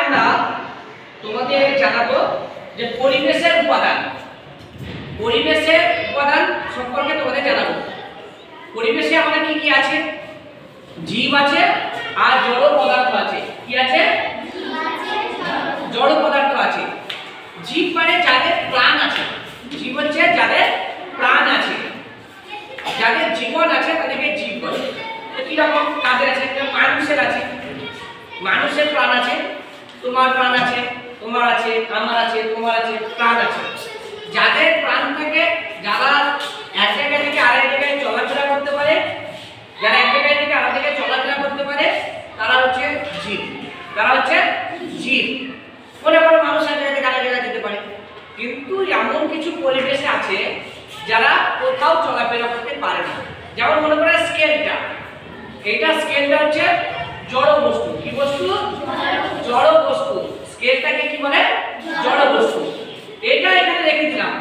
আমরা তোমাদের জানাবো যে পরিবেশের উপাদান সম্পর্কে তোমাদের জানাবো। পরিবেশে আমাদের কি কি আছে? জীব আছে আর জড় পদার্থ আছে। কি আছে? জড় পদার্থ আছে। জীব মানে যাদের প্রাণ আছে। জীব হচ্ছে যাদের প্রাণ আছে, যাদের জীবন আছে তাদেরকে জীব বলে। কি রকম কাদের আছে? মানুষের আছে, মানুষের প্রাণ আছে, তোমার প্রাণ আছে, তোমার আছে, আমার আছে, তোমার আছে, প্রাণ আছে। যাদের প্রাণ থাকে, যারা এক জায়গা থেকে আরেক জায়গায় চলাফেরা করতে পারে, যারা এক জায়গা থেকে আরেক জায়গায় চলাফেরা করতে পারে, তারা হচ্ছে জীব। তারা হচ্ছে জীব। মনে করো মানুষ এক জায়গা থেকে আরেক জায়গায় যেতে পারে, কিন্তু এমন কিছু পরিবেশে আছে যারা কোথাও চলাফেরা করতে পারে না। যেমন মনে করো স্কেলটা, এইটা স্কেলটা হচ্ছে জড় বস্তু। কি বস্তু? জড় বস্তু। স্কেলটাকে কি বলে? জড় বস্তু। এটা এখানে রেখে দিলাম,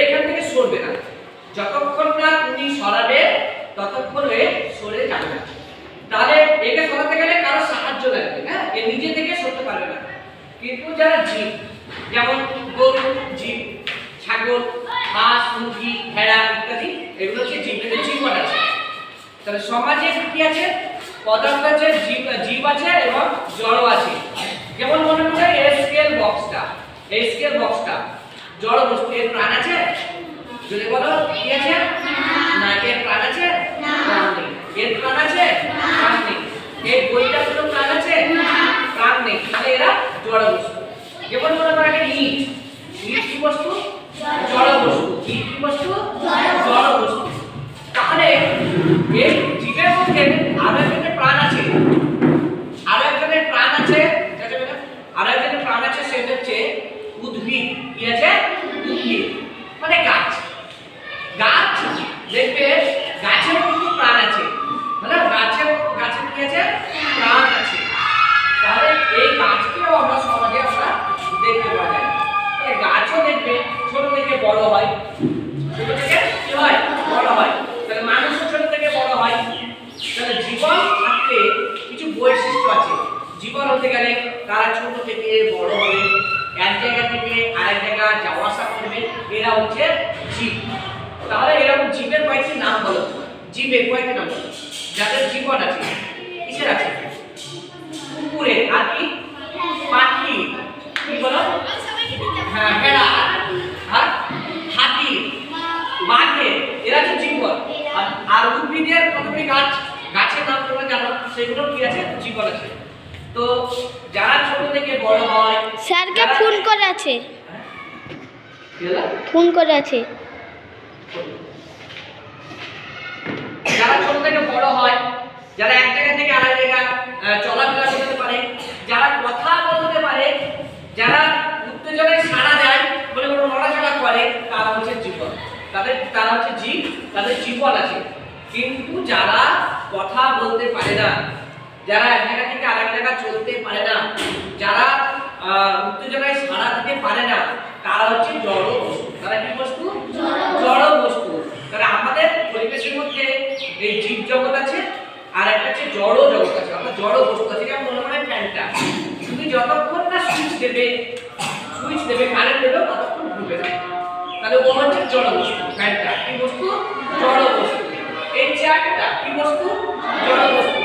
এখান থেকে সরবে না। যতক্ষণ না তুমি সরাবে ততক্ষণ সরে যাবে না। তাহলে একে সরাতে গেলে কারো সাহায্য লাগবে, হ্যাঁ, এ নিজে থেকে সরতে পারবে না। কিন্তু যারা জীব, যেমন গরু জীব, ছাগল, হাঁস, মুরগি, ভেড়া ইত্যাদি, এগুলো হচ্ছে জীব, এদের জীবন আছে। তাহলে সমাজে কি আছে? পদার্থ আছে, জীব আছে এবং জড় আছে। যেমন মনে করো এই স্কেল বক্সটা জড় বস্তু। এর প্রাণ আছে? যদি বলো কি আছে? না। এর প্রাণ আছে? প্রাণ নেই। এর প্রাণ আছে? প্রাণ নেই। এই বইটা কোনো প্রাণ আছে? প্রাণ নেই। তাহলে এরা জড় বস্তু। যেমন মনে করো একটা ইট কি বস্তু? জড় বস্তু। ইট কি বস্তু? জড় বস্তু। তাহলে এই জীবের মধ্যে আরো একজনের প্রাণ আছে, সেটা হচ্ছে উদ্ভিদ। কি আছে? উদ্ভিদ মানে গাছ। দেখবে গাছের মধ্যে প্রাণ আছে, মানে গাছের কি আছে? প্রাণ আছে। তাহলে এই গাছকেও আমরা সমাজে দেখতে পাওয়া যায়। গাছও দেখবে ছোট থেকে বড় হয়, ছোট থেকে কি হয়? বড় হয়। তাহলে মানুষও ছোট থেকে বড় হয়। তাহলে জীবন থাকতে কিছু বৈশিষ্ট্য আছে। জীবন হতে গেলে তারা ছোট থেকে বড় হবে, এক জায়গা থেকে আরেক জায়গা যাওয়া আসা করবে, এরা হচ্ছে জীব। তাহলে এরকম জীবের কয়েকটি নাম বলো। জীবের কয়েকটি নাম বলো যাদের জীবন আছে। কিসের আছে? কুকুরের। আর কি? পাখি। কি বলো? হ্যাঁ, ভেড়া, আর হাতি, বাঘের, এরা হচ্ছে জীবন। আর উদ্ভিদের কতগুলি গাছের নাম তোমরা জানো, সেগুলো কি আছে? জীবন আছে। তো যারা ছোট থেকে বড় হয়, স্যারকে ফোন করে আছে, যারা ছোট থেকে বড় হয়, যারা এক জায়গা থেকে আরেক জায়গা চলাফেরা করতে পারে, যারা কথা বলতে পারে, যারা উত্তেজনায় সাড়া দেয়, বলে কোনো নড়াচড়া করে, তারা হচ্ছে জীবন। তারা হচ্ছে জীব, তাদের জীবন আছে। কিন্তু যারা কথা বলতে পারে না, যারা এক জায়গা থেকে আরেক জায়গা চলতে পারে না, যারা উত্তেজনায় সাড়া দিতে পারে না, তারা হচ্ছে জড় বস্তু। তারা কি বস্তু? জড় বস্তু। তাহলে আমাদের পরিবেশের মধ্যে এই জীব জগৎ আছে, আর একটা হচ্ছে জড় জগৎ আছে, অর্থাৎ জড় বস্তু আছে। যেমন মনে হয় ফ্যানটা, তুমি যতক্ষণ না সুইচ দেবে কারেন্ট দেবে, ততক্ষণ ঘুরবে না। তাহলে ও হচ্ছে জড় বস্তু। ফ্যানটা কি বস্তু? জড় বস্তু। এই চেয়ারটা কি বস্তু? জড় বস্তু।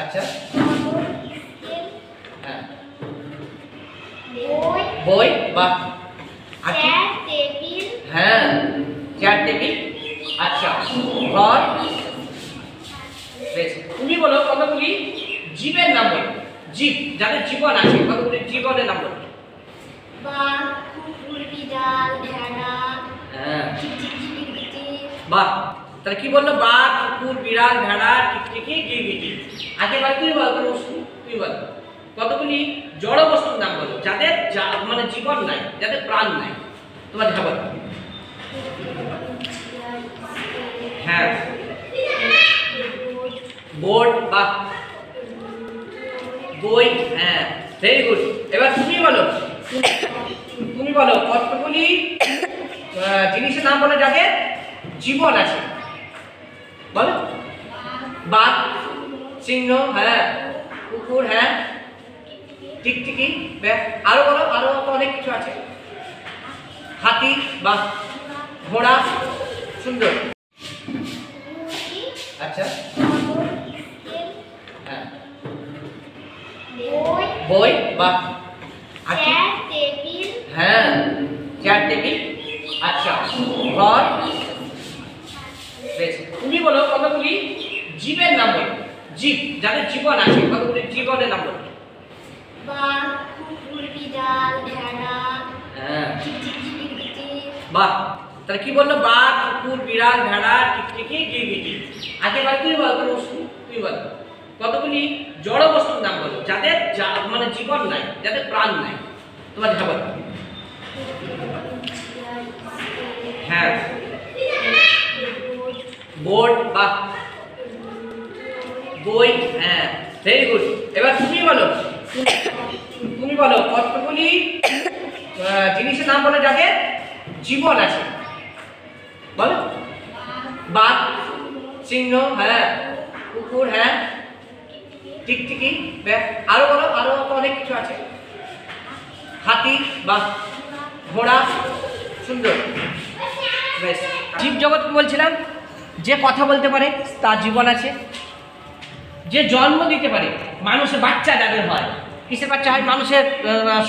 আচ্ছা, হ্যাঁ, বই বা হ্যাঁ, চেয়ার টেবিল। আচ্ছা, ঘর। বেশ, তুমি বলো কতগুলি জীবের নাম বলো। জীব যাদের জীবন আছে, কতগুলি জীবনের নাম বলো। বাঘ, কুকুর, বিড়াল, ভেড়া। হ্যাঁ, বাহ। তাহলে কি বললো? বাঘ, কুকুর, বিড়াল, ভেড়া, টিকটিকি, গিরগিটি। একেবারে তুই বল, তুই বল কতগুলি জড় বস্তুর নাম বলো যাদের মানে জীবন নাই, যাদের প্রাণ নাই। তোমার দেখা বলো। হ্যাঁ, বোর্ড বা বই। হ্যাঁ, ভেরি গুড। এবার তুমি বলো কতগুলি জিনিসের নাম বলো যাদের জীবন আছে। বলো। বাঘ, সিংহ, হ্যাঁ, কুকুর, হ্যাঁ, টিকটিকি, আরো বলো, আরো তো অনেক কিছু আছে। হাতি বা ঘোড়া, সুন্দর। আচ্ছা, হ্যাঁ, বই বা হ্যাঁ, চেয়ার টেবিল। আচ্ছা, ঘর। বেশ, তুমি বলো কতগুলি জীবের নাম বলো, জীব যাদের জীবন আছে, কতগুলি জীবনের নাম বলো। বাঘ, কুকুর, বিড়াল, ভেড়া, হ্যাঁ, টিকটিকি, বাহ, তাহলে কি বললো? বাঘ, কুকুর, বিড়াল, ভেড়া, টিকটিকি, গিরগিটি। আগেবার তুই বল, তুই বল কতগুলি জড় বস্তুর নাম বলো যাদের মানে জীবন নাই, যাদের প্রাণ নাই। তোমার দেখা বলো। হ্যাঁ, বোর্ড বা বই, হ্যাঁ, ভেরি গুড। এবার তুমি বলো, তুমি বলো কতগুলি জিনিসের নাম বলো যাদের জীবন আছে। বলো। বাঘ, সিংহ, হ্যাঁ, কুকুর, হ্যাঁ, টিকটিকি, আরো বলো, আরো তো অনেক কিছু আছে। হাতি বা ঘোড়া, সুন্দর। বেশ, জীব জগৎ বলছিলাম যে কথা বলতে পারে তার জীবন আছে, যে জন্ম দিতে পারে, মানুষের বাচ্চা যাদের হয়, কিসের বাচ্চা হয়? মানুষের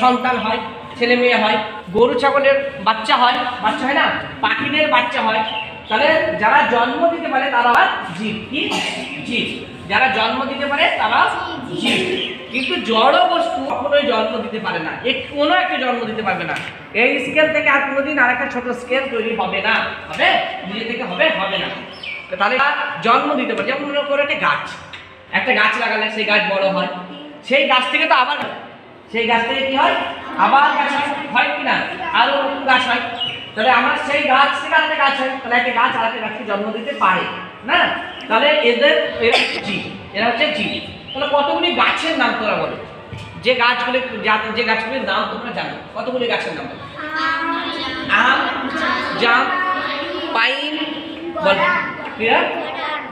সন্তান হয়, ছেলে মেয়ে হয়, গরু ছাগলের বাচ্চা হয়, বাচ্চা হয় না, পাখিদের বাচ্চা হয়। তাহলে যারা জন্ম দিতে পারে তারা জীব। কি জীব? যারা জন্ম দিতে পারে তারা জীব। কিন্তু জড় বস্তু কখনোই জন্ম দিতে পারে না, কোনো একটা জন্ম দিতে পারবে না। এই স্কেল থেকে আর কোনোদিন আর একটা ছোট স্কেল তৈরি হবে না। হবে? নিজে থেকে হবে? হবে না। তাহলে জন্ম দিতে পারে, যেমন মনে করো একটা গাছ লাগালে সেই গাছ বড় হয়, সেই গাছ থেকে তো আবার, সেই গাছ থেকে কি হয়? আবার গাছ হয় কিনা, আরো নতুন গাছ হয়। তাহলে আমার সেই গাছ থেকে আরেকটা গাছ হয়, তাহলে একটা গাছ আরেকটা গাছকে জন্ম দিতে পারে না। তাহলে এরা জীব, এরা হচ্ছে জীব। তাহলে কতগুলি গাছের নাম তোরা বলো, যে গাছগুলি, যে গাছগুলির নাম তোমরা জানো, কতগুলি গাছের নাম বলো? আম, জাম, পাইন, বল,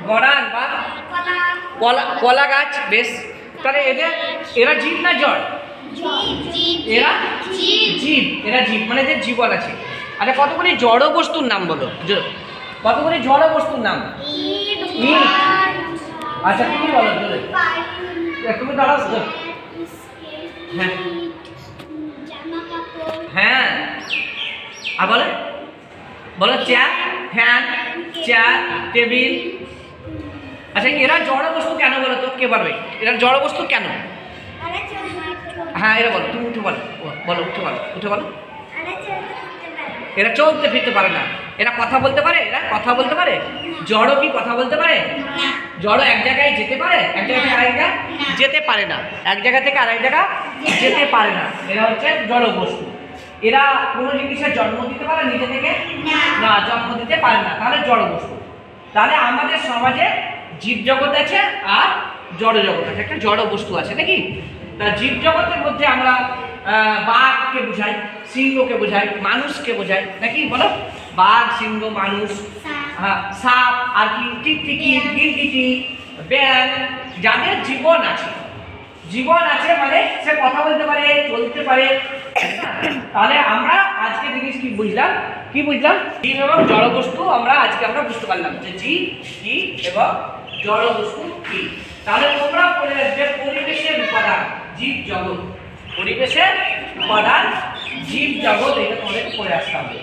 গড়ান বা কলা গাছ। বেশ, তাহলে এরা জীব না জড়? এরা জীব, এরা জীব মানে যে জীবন আছে। আচ্ছা, কতগুলি জড় বস্তুর নাম বলো, কতগুলি জড় বস্তুর নাম? আচ্ছা, তুমি বলো, তুমি দাঁড়াও। হ্যাঁ, হ্যাঁ, আর বলো, বলো চেয়ার, ফ্যান, চেয়ার, টেবিল। আচ্ছা, এরা জড় বস্তু কেন বলো তো? কে পারবে? এরা জড় বস্তু কেন? হ্যাঁ, এরা বলো, তুমি উঠে বলো, বলো, উঠে বলো, উঠে বলো। এরা চলতে ফিরতে পারে না। এরা কথা বলতে পারে? এরা কথা বলতে পারে? জড় কি কথা বলতে পারে? জড় এক জায়গায় যেতে পারে, এক জায়গা থেকে আরেক জায়গায় যেতে পারে না, এক জায়গা থেকে আরেক জায়গা যেতে পারে না। এরা হচ্ছে জড় বস্তু। এরা কোনো জিনিসের জন্ম দিতে পারে নিজে থেকে? না, জন্ম দিতে পারে না, তাহলে জড় বস্তু। তাহলে আমাদের সমাজে জীব জগৎ আছে আর জড় জগৎ আছে, একটা জড় বস্তু আছে নাকি? তা জীব জগতের মধ্যে আমরা বাঘকে বোঝাই, সিংহকে বোঝাই, মানুষকে বোঝাই নাকি? বলো, বাঘ, সিংহ, মানুষ, সাপ, আর কি, টিকটিকি, গিরগিটি, ব্যাঙ, যাদের জীবন আছে। জীবন আছে মানে সে কথা বলতে পারে, চলতে পারে। তাহলে আমরা আজকে জিনিস কি বুঝলাম? কি বুঝলাম? জীব এবং জড় বস্তু আমরা আজকে বুঝতে পারলাম যে জীব কি এবং জড় বস্তু কি। তাহলে তোমরা পড়ে আসবে পরিবেশের উপাদান, জীব জগৎ। পরিবেশের উপাদান, জীব জগৎ, এটা তোমাদের পড়ে আসতে হবে।